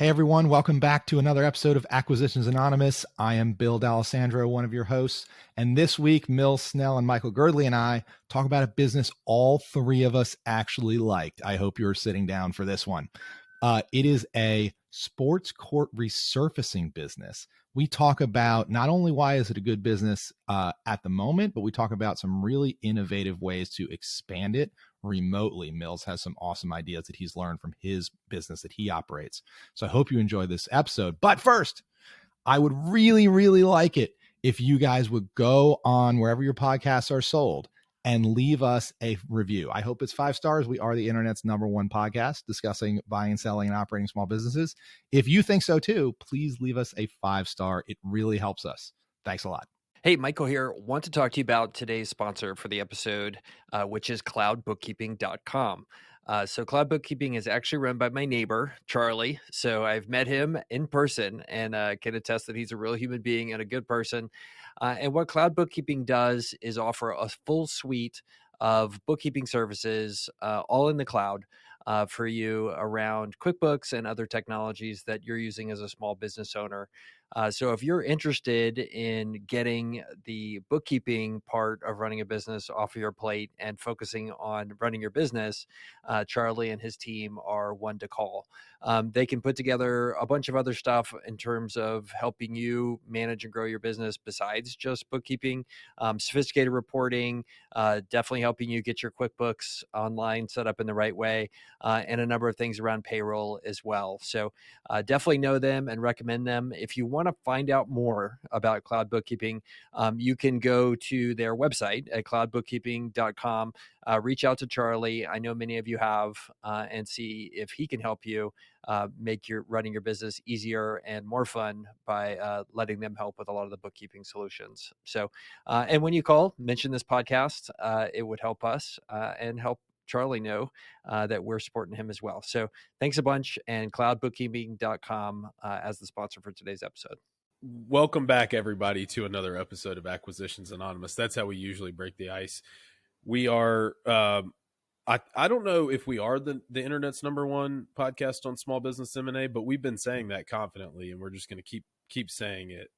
Hey everyone, welcome back to another episode of Acquisitions Anonymous. I am Bill D'Alessandro, one of your hosts, and this week Mills Snell and Michael Girdley and I talk about a business all three of us actually liked. I hope you're sitting down for this one. It is a sports court resurfacing business. We talk about not only why is it a good business at the moment, but we talk about some really innovative ways to expand it remotely. Mills has some awesome ideas that he's learned from his business that he operates. So I hope you enjoy this episode. But first, I would really, really like it if you guys would go on wherever your podcasts are sold and leave us a review. I hope it's 5 stars. We are the internet's #1 podcast discussing buying, selling, and operating small businesses. If you think so too, please leave us a 5-star. It really helps us. Thanks a lot. Hey, Michael here. Want to talk to you about today's sponsor for the episode, which is CloudBookkeeping.com. So Cloud Bookkeeping is actually run by my neighbor, Charlie. So I've met him in person and can attest that he's a real human being and a good person. And what Cloud Bookkeeping does is offer a full suite of bookkeeping services, all in the cloud, for you around QuickBooks and other technologies that you're using as a small business owner. So if you're interested in getting the bookkeeping part of running a business off of your plate and focusing on running your business, Charlie and his team are one to call. They can put together a bunch of other stuff in terms of helping you manage and grow your business besides just bookkeeping, sophisticated reporting, definitely helping you get your QuickBooks online set up in the right way, and a number of things around payroll as well. So definitely know them and recommend them. If you want to find out more about Cloud Bookkeeping, you can go to their website at cloudbookkeeping.com, reach out to Charlie. I know many of you have, and see if he can help you make your running your business easier and more fun by letting them help with a lot of the bookkeeping solutions. So, and when you call, mention this podcast. It would help us and help Charlie know that we're supporting him as well. So thanks a bunch, and cloudbookkeeping.com as the sponsor for today's episode. Welcome back, everybody, to another episode of Acquisitions Anonymous. That's how we usually break the ice. We are, I don't know if we are the internet's #1 podcast on small business M&A, but we've been saying that confidently, and we're just going to keep saying it.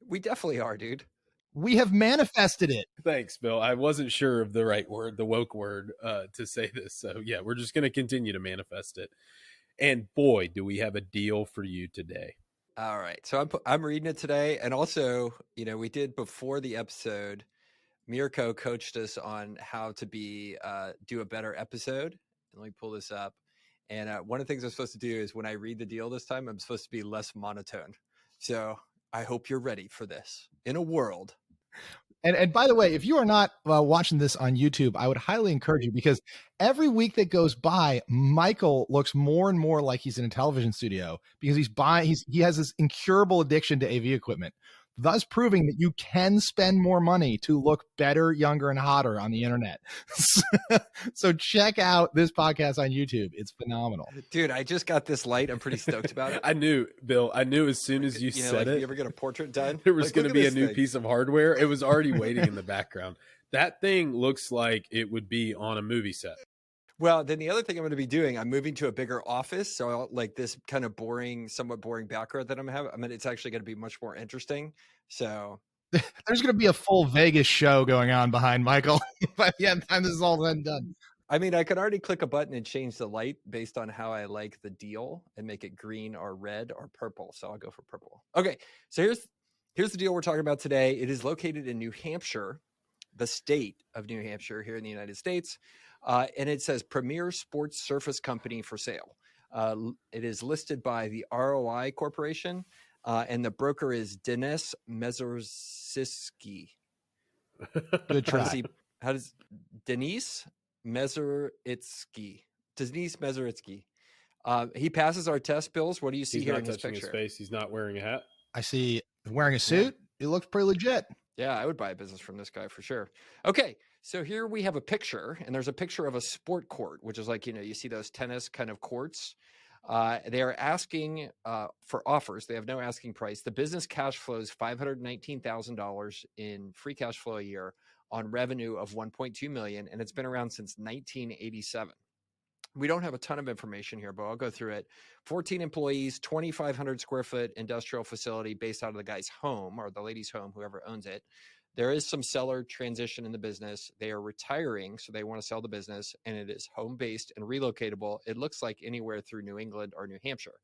We definitely are, dude. We have manifested it. Thanks, Bill. I wasn't sure of the right word, the woke word, to say this. So yeah, we're just going to continue to manifest it. And boy, do we have a deal for you today. All right. So I'm reading it today. And also, we did before the episode, Mirko coached us on how to do a better episode. And let me pull this up. And one of the things I'm supposed to do is when I read the deal this time, I'm supposed to be less monotone. So I hope you're ready for this. In a world. And by the way, if you are not watching this on YouTube, I would highly encourage you, because every week that goes by, Michael looks more and more like he's in a television studio because he has this incurable addiction to AV equipment, thus proving that you can spend more money to look better, younger, and hotter on the internet. So check out this podcast on YouTube. It's phenomenal. Dude, I just got this light. I'm pretty stoked about it. I knew, Bill, as soon as you said it. You ever get a portrait done? There was going to be a new piece of hardware. It was already waiting in the background. That thing looks like it would be on a movie set. Well, then the other thing I'm going to be doing, I'm moving to a bigger office. So like this kind of somewhat boring background that I'm having, it's actually going to be much more interesting. So there's going to be a full Vegas show going on behind Michael by the time this is all done. I could already click a button and change the light based on how I like the deal and make it green or red or purple. So I'll go for purple. Okay. So here's the deal we're talking about today. It is located in New Hampshire, the state of New Hampshire here in the United States. And it says Premier Sports Surface Company for sale. It is listed by the ROI Corporation, and the broker is Dennis Mezeritsky. Good try. How does Denise Mezeritsky? He passes our test, Bills. What do you see here in this picture? His face. He's not wearing a hat. I see wearing a suit. Yeah. It looks pretty legit. Yeah, I would buy a business from this guy for sure. Okay, so here we have a picture, and there's a picture of a sport court, which is like, you see those tennis kind of courts. They are asking for offers. They have no asking price. The business cash flows $519,000 in free cash flow a year on revenue of $1.2 million, and it's been around since 1987. We don't have a ton of information here, but I'll go through it. 14 employees, 2,500 square foot industrial facility based out of the guy's home or the lady's home, whoever owns it. There is some seller transition in the business. They are retiring, so they want to sell the business, and it is home-based and relocatable. It looks like anywhere through New England or New Hampshire.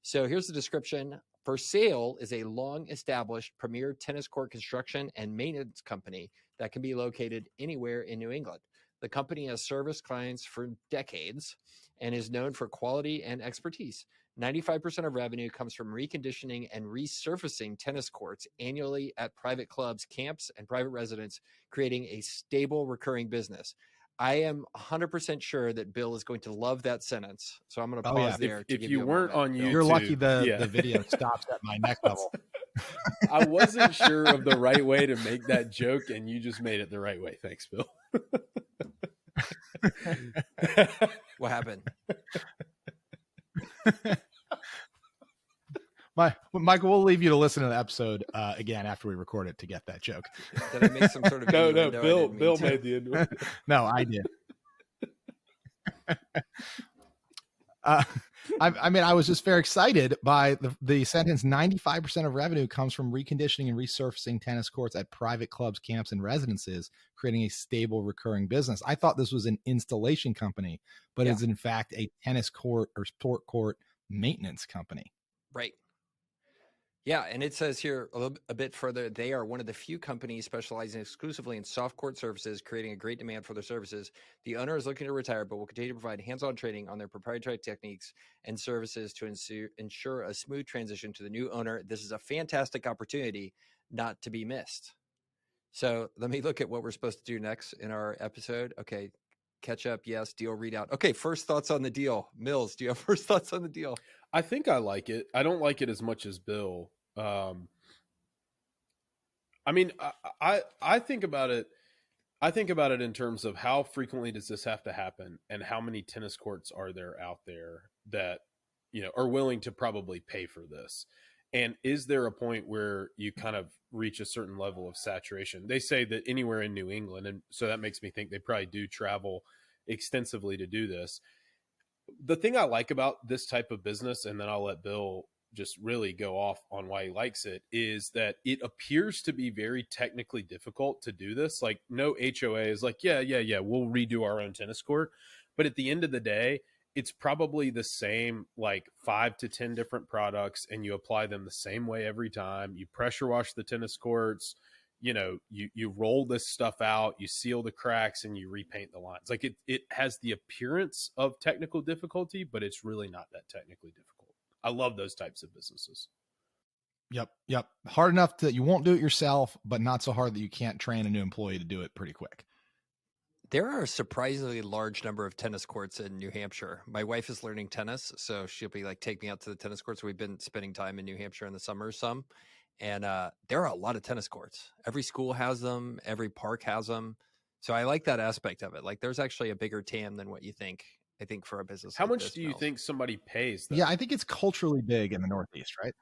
So here's the description. For sale is a long-established premier tennis court construction and maintenance company that can be located anywhere in New England. The company has serviced clients for decades and is known for quality and expertise. 95% of revenue comes from reconditioning and resurfacing tennis courts annually at private clubs, camps, and private residents, creating a stable, recurring business. I am 100% sure that Bill is going to love that sentence. So I'm going to pause there. If you weren't on YouTube, you're lucky the video stops at my neck level. I wasn't sure of the right way to make that joke, and you just made it the right way. Thanks, Bill. What happened? Michael, we'll leave you to listen to the episode again after we record it to get that joke. Did I make some sort of no? Bill Made the innuendo. No, I did. I mean, I was just very excited by the sentence. 95% of revenue comes from reconditioning and resurfacing tennis courts at private clubs, camps, and residences, creating a stable, recurring business. I thought this was an installation company, but it's in fact a tennis court or sport court maintenance company. Right. Yeah, and it says here a bit further, they are one of the few companies specializing exclusively in soft court services, creating a great demand for their services. The owner is looking to retire, but will continue to provide hands-on training on their proprietary techniques and services to ensure a smooth transition to the new owner. This is a fantastic opportunity not to be missed. So let me look at what we're supposed to do next in our episode. Okay, catch up, yes, deal readout. Okay, first thoughts on the deal. Mills, do you have first thoughts on the deal? I think I like it. I don't like it as much as Bill. I mean, I think about it. I think about it in terms of how frequently does this have to happen, and how many tennis courts are there out there that, you know, are willing to probably pay for this. And is there a point where you kind of reach a certain level of saturation? They say that anywhere in New England, and so that makes me think they probably do travel extensively to do this. The thing I like about this type of business, and then I'll let Bill just really go off on why he likes it, is that it appears to be very technically difficult to do this. Like, no HOA is like, yeah, we'll redo our own tennis court. But at the end of the day, it's probably the same, like 5 to 10 different products, and you apply them the same way every time. You pressure wash the tennis courts, you know, you roll this stuff out, you seal the cracks, and you repaint the lines. Like, it has the appearance of technical difficulty, but it's really not that technically difficult. I love those types of businesses. Yep. Hard enough that you won't do it yourself, but not so hard that you can't train a new employee to do it pretty quick. There are a surprisingly large number of tennis courts in New Hampshire. My wife is learning tennis, so she'll be like, take me out to the tennis courts. We've been spending time in New Hampshire in the summer some, and there are a lot of tennis courts. Every school has them. Every park has them. So I like that aspect of it. Like, there's actually a bigger TAM than what you think. I think for a business. How like much this, do you Mills. think somebody pays? Yeah, I think it's culturally big in the Northeast, right?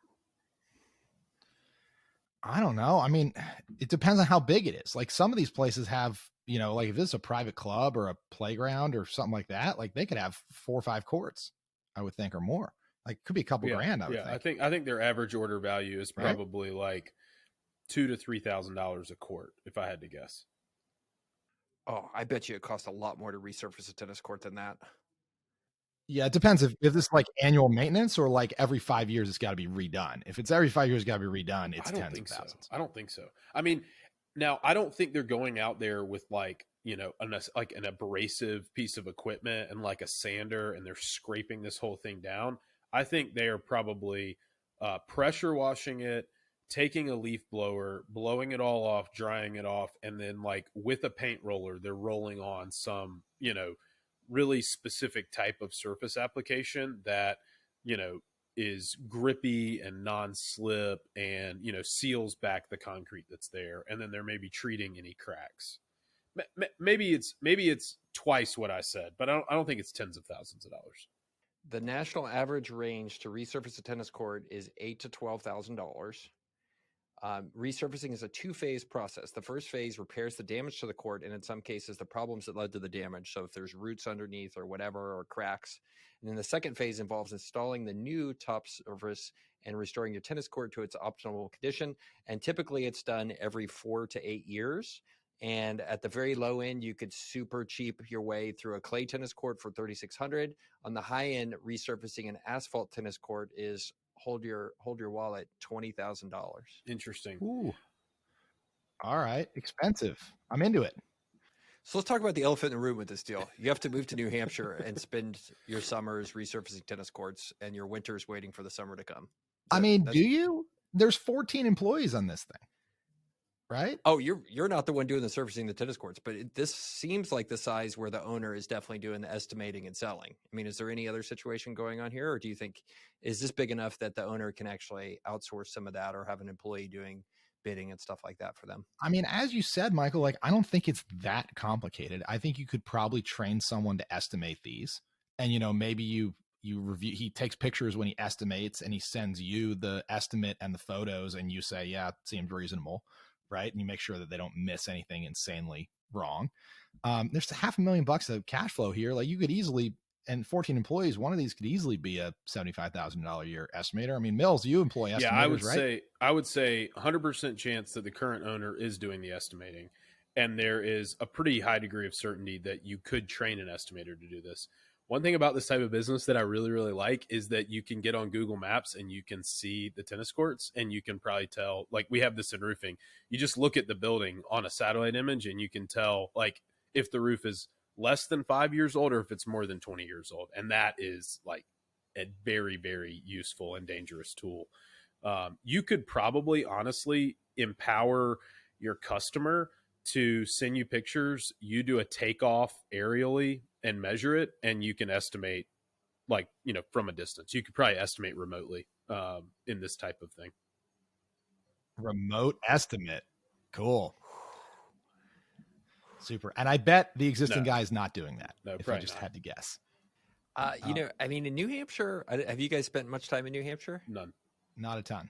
I don't know. I mean, it depends on how big it is. Like, some of these places have, you know, like if it's a private club or a playground or something like that, like they could have 4 or 5 courts, I would think, or more. Like, it could be a couple grand. I would think. I think their average order value is probably like $2,000 to $3,000 a court, if I had to guess. Oh, I bet you it costs a lot more to resurface a tennis court than that. Yeah, it depends if this is like annual maintenance or like every 5 years it's got to be redone. If it's every 5 years it's got to be redone, it's tens of thousands. I don't think so. I mean, now I don't think they're going out there with like, you know, like an abrasive piece of equipment and like a sander, and they're scraping this whole thing down. I think they are probably pressure washing it, taking a leaf blower, blowing it all off, drying it off, and then like with a paint roller, they're rolling on some, you know, really specific type of surface application that, you know, is grippy and non-slip and, you know, seals back the concrete that's there. And then they're maybe treating any cracks. Maybe it's twice what I said, but I don't think it's tens of thousands of dollars. The national average range to resurface a tennis court is $8,000 to $12,000. Resurfacing is a two-phase process. The first phase repairs the damage to the court, and in some cases, the problems that led to the damage. So if there's roots underneath or whatever, or cracks. And then the second phase involves installing the new top surface and restoring your tennis court to its optimal condition. And typically it's done every 4 to 8 years. And at the very low end, you could super cheap your way through a clay tennis court for $3,600. On the high end, resurfacing an asphalt tennis court is hold your wallet, $20,000. Interesting. Ooh. All right. Expensive. I'm into it. So let's talk about the elephant in the room with this deal. You have to move to New Hampshire and spend your summers resurfacing tennis courts and your winters waiting for the summer to come. I mean, do you? There's 14 employees on this thing, right? Oh, you're not the one doing the surfacing the tennis courts, but this seems like the size where the owner is definitely doing the estimating and selling. I mean, is there any other situation going on here, or do you think, is this big enough that the owner can actually outsource some of that or have an employee doing bidding and stuff like that for them? I mean, as you said, Michael, like, I don't think it's that complicated. I think you could probably train someone to estimate these, and, you know, maybe you review, he takes pictures when he estimates and he sends you the estimate and the photos, and you say, yeah, it seems reasonable, right? And you make sure that they don't miss anything insanely wrong. There's $500,000 of cash flow here. Like, you could easily, and 14 employees, one of these could easily be a $75,000 a year estimator. I mean, Mills, you employ estimators, yeah, right? I would say 100% chance that the current owner is doing the estimating, and there is a pretty high degree of certainty that you could train an estimator to do this. One thing about this type of business that I really, really like is that you can get on Google Maps and you can see the tennis courts, and you can probably tell, like, we have this in roofing. You just look at the building on a satellite image and you can tell, like, if the roof is less than 5 years old or if it's more than 20 years old. And that is like a very, very useful and dangerous tool. You could probably honestly empower your customer to send you pictures. You do a takeoff aerially and measure it, and you can estimate, like, you know, from a distance. You could probably estimate remotely in this type of thing. Remote estimate. Cool. Super. And I bet the existing guy is not doing that. No, if I just had to guess. You know, I mean, in New Hampshire, have you guys spent much time in New Hampshire? None. Not a ton.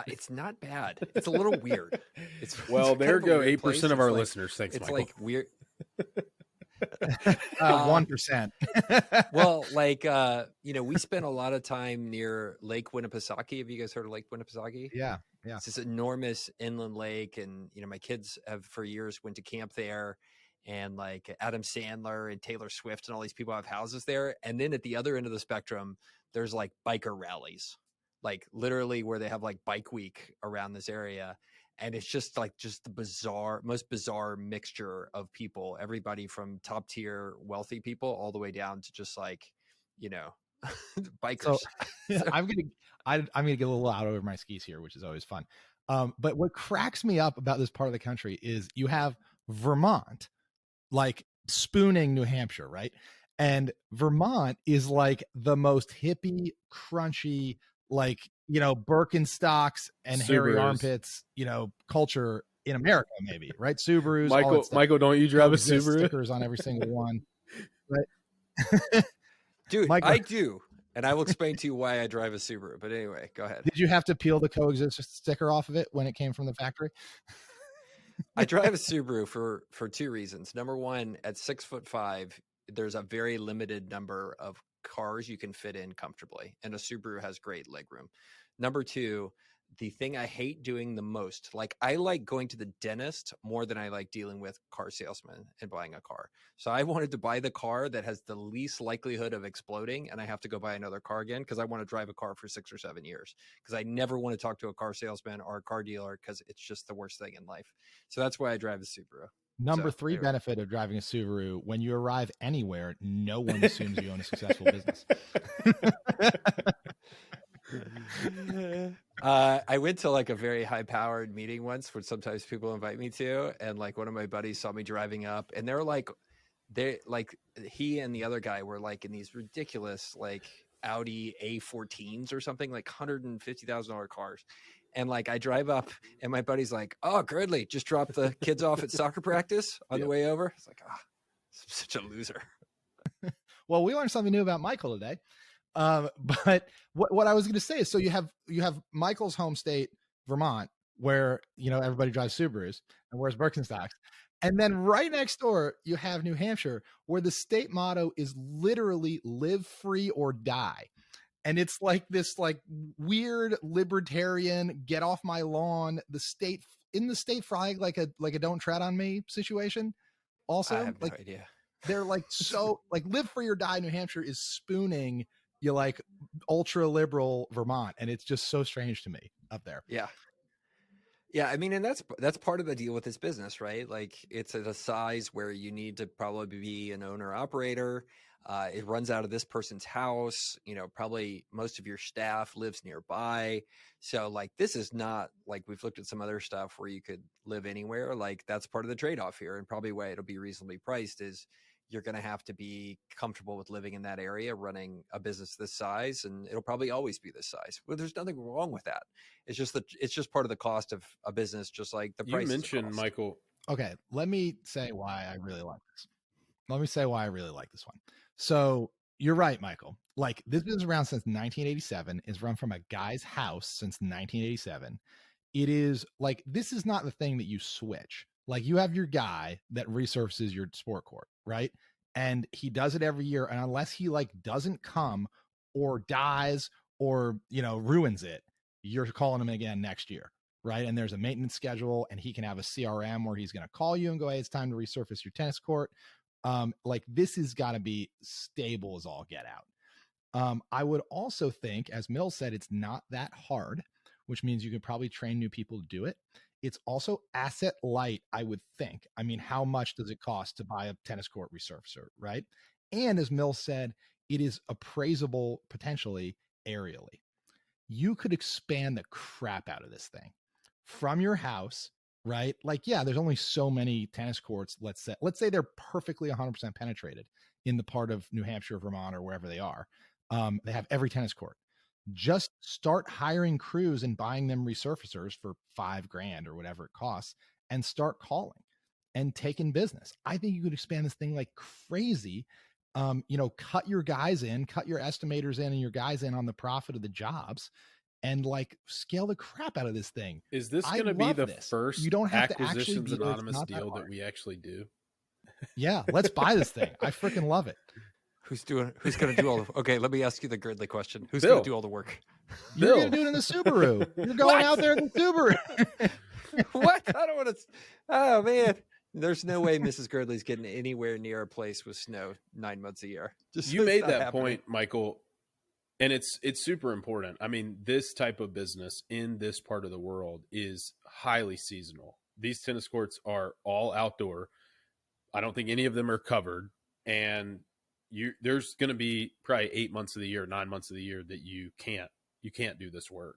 It's not bad. It's a little weird. Well, there go 8% of our like, listeners. Thanks, it's Michael. like weird. 1%. Well, like, you know, we spent a lot of time near Lake Winnipesaukee. Have you guys heard of Lake Winnipesaukee? Yeah. Yeah. It's this enormous inland lake. And, you know, my kids have for years went to camp there, and like Adam Sandler and Taylor Swift and all these people have houses there. And then at the other end of the spectrum, there's like biker rallies, like literally where they have like bike week around this area. And it's just like the most bizarre mixture of people, everybody from top tier wealthy people all the way down to just like, you know, bikers. So, I'm gonna get a little out over my skis here, which is always fun. But what cracks me up about this part of the country is you have Vermont, like spooning New Hampshire, right? And Vermont is like the most hippie, crunchy, like, you know, Birkenstocks and hairy armpits, you know, culture in America, maybe, right? Subarus. Michael, don't you drive a Subaru? Stickers on every single one, right? Dude, Michael, I do. And I will explain to you why I drive a Subaru. But anyway, go ahead. Did you have to peel the coexist sticker off of it when it came from the factory? I drive a Subaru for two reasons. Number one, at 6'5", there's a very limited number of cars you can fit in comfortably, and a Subaru has great legroom. Number two, the thing I hate doing the most, like I like going to the dentist more than I like dealing with car salesmen and buying a car. So I wanted to buy the car that has the least likelihood of exploding, and I have to go buy another car again because I want to drive a car for 6 or 7 years, because I never want to talk to a car salesman or a car dealer because it's just the worst thing in life. So that's why I drive a Subaru. Number three benefit of driving a Subaru: when you arrive anywhere, no one assumes you own a successful business. I went to like a very high-powered meeting once, which sometimes people invite me to, and like one of my buddies saw me driving up, and he and the other guy were like in these ridiculous like Audi A14s or something, like $150,000 cars. And like I drive up, and my buddy's like, "Oh, Girdley, just dropped the kids off at soccer practice on the way over." It's like, I'm such a loser. Well, we learned something new about Michael today. But what I was going to say is, so you have Michael's home state, Vermont, where, everybody drives Subarus and wears Birkenstocks. And then right next door, you have New Hampshire, where the state motto is literally live free or die. And it's like this like weird libertarian, get off my lawn, the state flag, like a don't tread on me situation. Also, I have no idea. They're like, so like live free or die. New Hampshire is spooning you like ultra liberal Vermont. And it's just so strange to me up there. Yeah. Yeah, I mean, and that's part of the deal with this business, right? Like, it's at a size where you need to probably be an owner operator. It runs out of this person's house. Probably most of your staff lives nearby. So, like, this is not like we've looked at some other stuff where you could live anywhere. Like, that's part of the trade-off here, and probably why it'll be reasonably priced is you're going to have to be comfortable with living in that area, running a business this size, and it'll probably always be this size. Well, there's nothing wrong with that. It's just part of the cost of a business, just like the price. You mentioned, Michael. Okay, let me say why I really like this. One. So you're right, Michael. Like, this business around since 1987, is run from a guy's house since 1987. It is like, this is not the thing that you switch. Like, you have your guy that resurfaces your sport court, right? And he does it every year. And unless he like doesn't come or dies or, ruins it, you're calling him again next year, right? And there's a maintenance schedule, and he can have a CRM where he's going to call you and go, hey, it's time to resurface your tennis court. Like, this has got to be stable as all get out. I would also think, as Mills said, it's not that hard, which means you could probably train new people to do it. It's also asset light, I would think. I mean, how much does it cost to buy a tennis court resurfacer, right? And as Mills said, it is appraisable potentially aerially. You could expand the crap out of this thing from your house, right? Like, yeah, there's only so many tennis courts. Let's say they're perfectly 100% penetrated in the part of New Hampshire, Vermont, or wherever they are. They have every tennis court. Just start hiring crews and buying them resurfacers for $5,000 or whatever it costs, and start calling and taking business. I think you could expand this thing like crazy. Cut your guys in, cut your estimators in and your guys in on the profit of the jobs, and like scale the crap out of this thing. Is this going to be the first you don't have Acquisitions Anonymous deal that we actually do? Yeah, let's buy this thing. I freaking love it. Who's going to do all the? Okay, let me ask you the Girdley question. Who's going to do all the work? You're going to do it in the Subaru. You're going out there in the Subaru. What? I don't want to. Oh man, there's no way Mrs. Girdley's getting anywhere near a place with snow 9 months a year. You made that point, Michael, and it's super important. I mean, this type of business in this part of the world is highly seasonal. These tennis courts are all outdoor. I don't think any of them are covered, and there's going to be probably 8 months of the year, 9 months of the year that you can't do this work.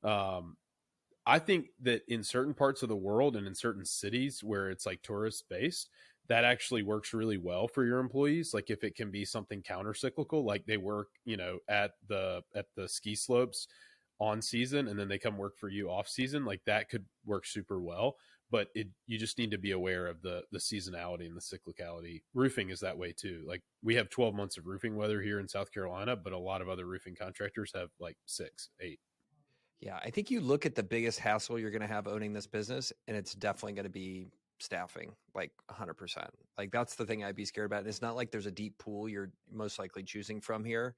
I think that in certain parts of the world and in certain cities where it's like tourist based, that actually works really well for your employees. Like, if it can be something counter cyclical, like they work, at the ski slopes on season, and then they come work for you off season, like that could work super well. But you just need to be aware of the seasonality and the cyclicality. Roofing is that way too. Like, we have 12 months of roofing weather here in South Carolina, but a lot of other roofing contractors have like 6, 8. Yeah, I think you look at the biggest hassle you're going to have owning this business, and it's definitely going to be staffing, like 100%. Like, that's the thing I'd be scared about. And it's not like there's a deep pool you're most likely choosing from here.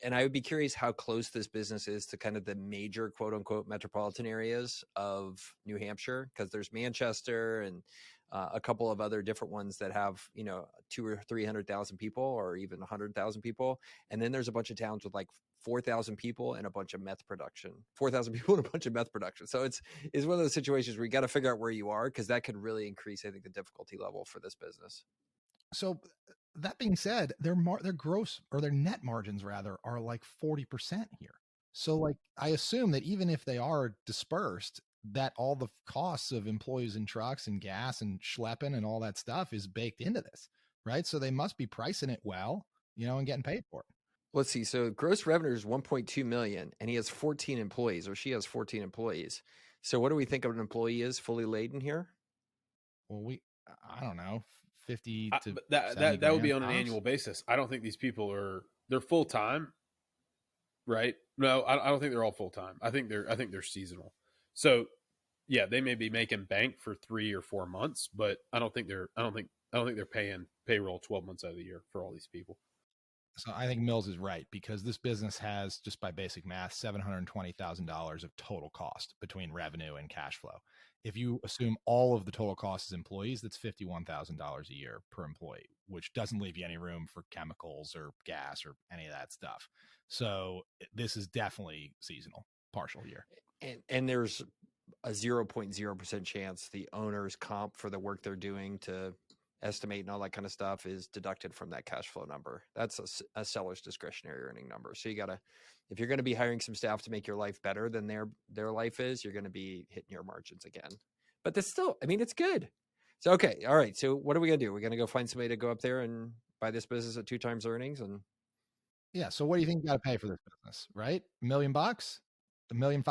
And I would be curious how close this business is to kind of the major quote unquote metropolitan areas of New Hampshire, because there's Manchester and a couple of other different ones that have, 200,000 or 300,000 people, or even 100,000 people. And then there's a bunch of towns with like 4,000 people and a bunch of meth production, 4,000 people and a bunch of meth production. So it's one of those situations where you got to figure out where you are, because that could really increase, I think, the difficulty level for this business. So that being said, their gross, or their net margins rather, are like 40% here. So like, I assume that even if they are dispersed, that all the costs of employees and trucks and gas and schlepping and all that stuff is baked into this, right? So they must be pricing it well, and getting paid for it. Let's see. So gross revenue is 1.2 million, and he has 14 employees, or she has 14 employees. So what do we think of an employee is fully laden here? Well, I don't know, 50 to that would be on an annual basis. I don't think these people they're full time, right? No, I don't think they're all full time. I think they're seasonal. So yeah, they may be making bank for 3 or 4 months, but I don't think they're paying payroll 12 months out of the year for all these people. So I think Mills is right, because this business has, just by basic math, $720,000 of total cost between revenue and cash flow. If you assume all of the total cost is employees, that's $51,000 a year per employee, which doesn't leave you any room for chemicals or gas or any of that stuff. So this is definitely seasonal, partial year. And there's a 0.0% chance the owner's comp for the work they're doing to estimate and all that kind of stuff is deducted from that cash flow number. That's a seller's discretionary earning number. So you got to, if you're going to be hiring some staff to make your life better than their life is, you're going to be hitting your margins again. But that's still, I mean, it's good. So, okay. All right. So what are we going to do? We're going to go find somebody to go up there and buy this business at 2 times earnings. And yeah. So what do you think you got to pay for this business, right? $1 million, $1.5 million?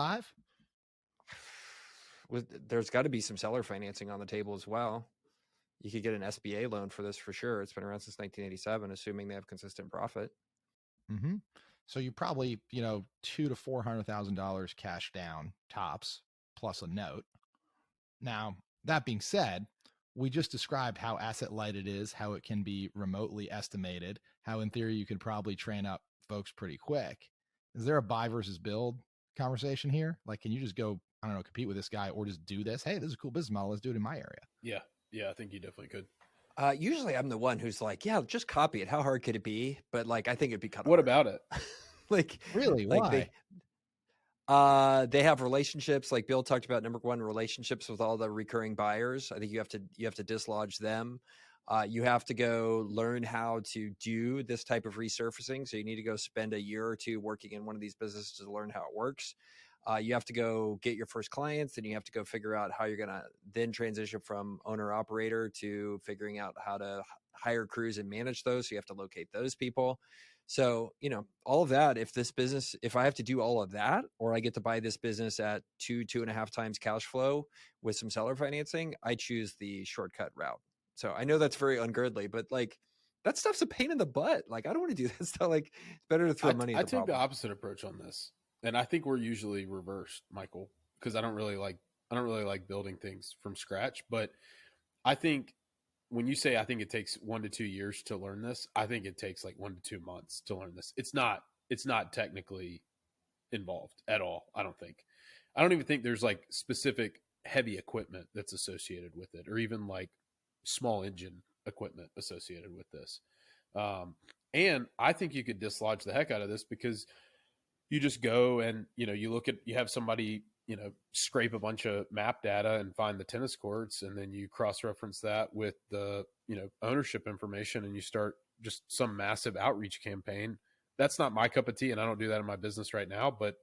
There's got to be some seller financing on the table as well. You could get an SBA loan for this for sure. It's been around since 1987, assuming they have consistent profit. Mm-hmm. So you probably, $200,000 to $400,000 cash down tops, plus a note. Now, that being said, we just described how asset light it is, how it can be remotely estimated, how in theory you could probably train up folks pretty quick. Is there a buy versus build conversation here? Like, can you just go, I don't know, compete with this guy, or just do this? Hey, this is a cool business model. Let's do it in my area. Yeah, I think you definitely could. Usually I'm the one who's like, yeah, just copy it. How hard could it be? But like, I think it'd be kind of What hard. about it? Like, really? Like Why? They have relationships, like Bill talked about. Number one, relationships with all the recurring buyers. I think you have to dislodge them. You have to go learn how to do this type of resurfacing. So you need to go spend a year or two working in one of these businesses to learn how it works. You have to go get your first clients, and you have to go figure out how you're going to then transition from owner operator to figuring out how to hire crews and manage those. So you have to locate those people. So, all of that, if I have to do all of that, or I get to buy this business at 2.5 times cash flow with some seller financing, I choose the shortcut route. So I know that's very ungirdly, but like, that stuff's a pain in the butt. Like, I don't want to do that stuff. Like, it's better to throw money at the problem. I take the opposite approach on this. And I think we're usually reversed, Michael, because I don't really like building things from scratch. But I think when you say I think it takes 1 to 2 years to learn this, I think it takes like 1 to 2 months to learn this. It's not technically involved at all. I don't even think there's like specific heavy equipment that's associated with it, or even like small engine equipment associated with this. And I think you could dislodge the heck out of this, because you just go and, you have somebody, scrape a bunch of map data and find the tennis courts. And then you cross-reference that with the, ownership information, and you start just some massive outreach campaign. That's not my cup of tea, and I don't do that in my business right now, but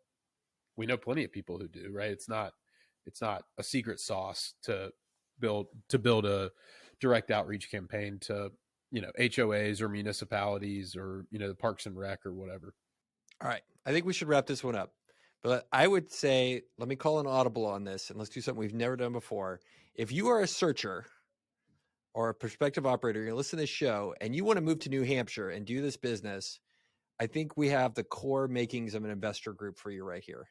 we know plenty of people who do, right? It's not a secret sauce to build a direct outreach campaign to, HOAs or municipalities or, the Parks and Rec or whatever. All right. I think we should wrap this one up. But I would say, let me call an audible on this, and let's do something we've never done before. If you are a searcher or a prospective operator, you're going to listen to this show, and you want to move to New Hampshire and do this business, I think we have the core makings of an investor group for you right here.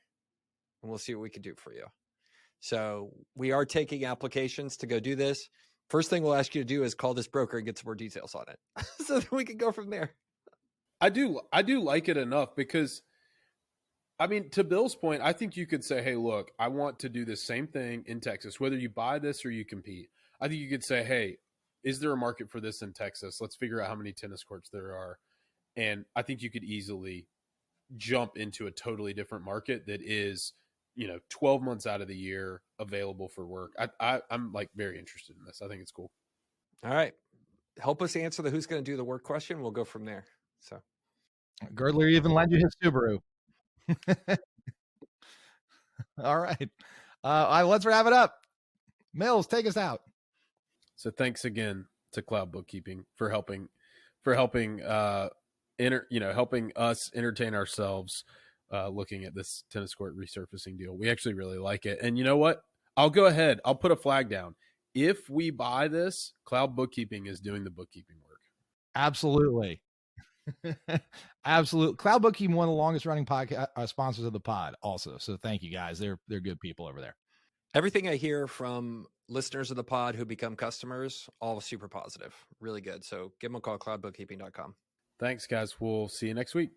And we'll see what we can do for you. So we are taking applications to go do this. First thing we'll ask you to do is call this broker and get some more details on it. So then we can go from there. I do like it enough, because I mean, to Bill's point, I think you could say, hey, look, I want to do the same thing in Texas, whether you buy this or you compete. I think you could say, hey, is there a market for this in Texas? Let's figure out how many tennis courts there are. And I think you could easily jump into a totally different market that is, 12 months out of the year available for work. I'm like very interested in this. I think it's cool. All right. Help us answer the who's going to do the work question. We'll go from there. So Girdley even lend you his Subaru. All right. Let's wrap it up. Mills, take us out. So thanks again to CloudBookkeeping for helping helping us entertain ourselves looking at this tennis court resurfacing deal. We actually really like it. And you know what? I'll go ahead. I'll put a flag down. If we buy this, CloudBookkeeping is doing the bookkeeping work. Absolutely. Absolutely. CloudBookkeeping, one of the longest running podcast sponsors of the pod also. So thank you guys. They're good people over there. Everything I hear from listeners of the pod who become customers, all super positive, really good. So give them a call, cloudbookkeeping.com. Thanks, guys. We'll see you next week.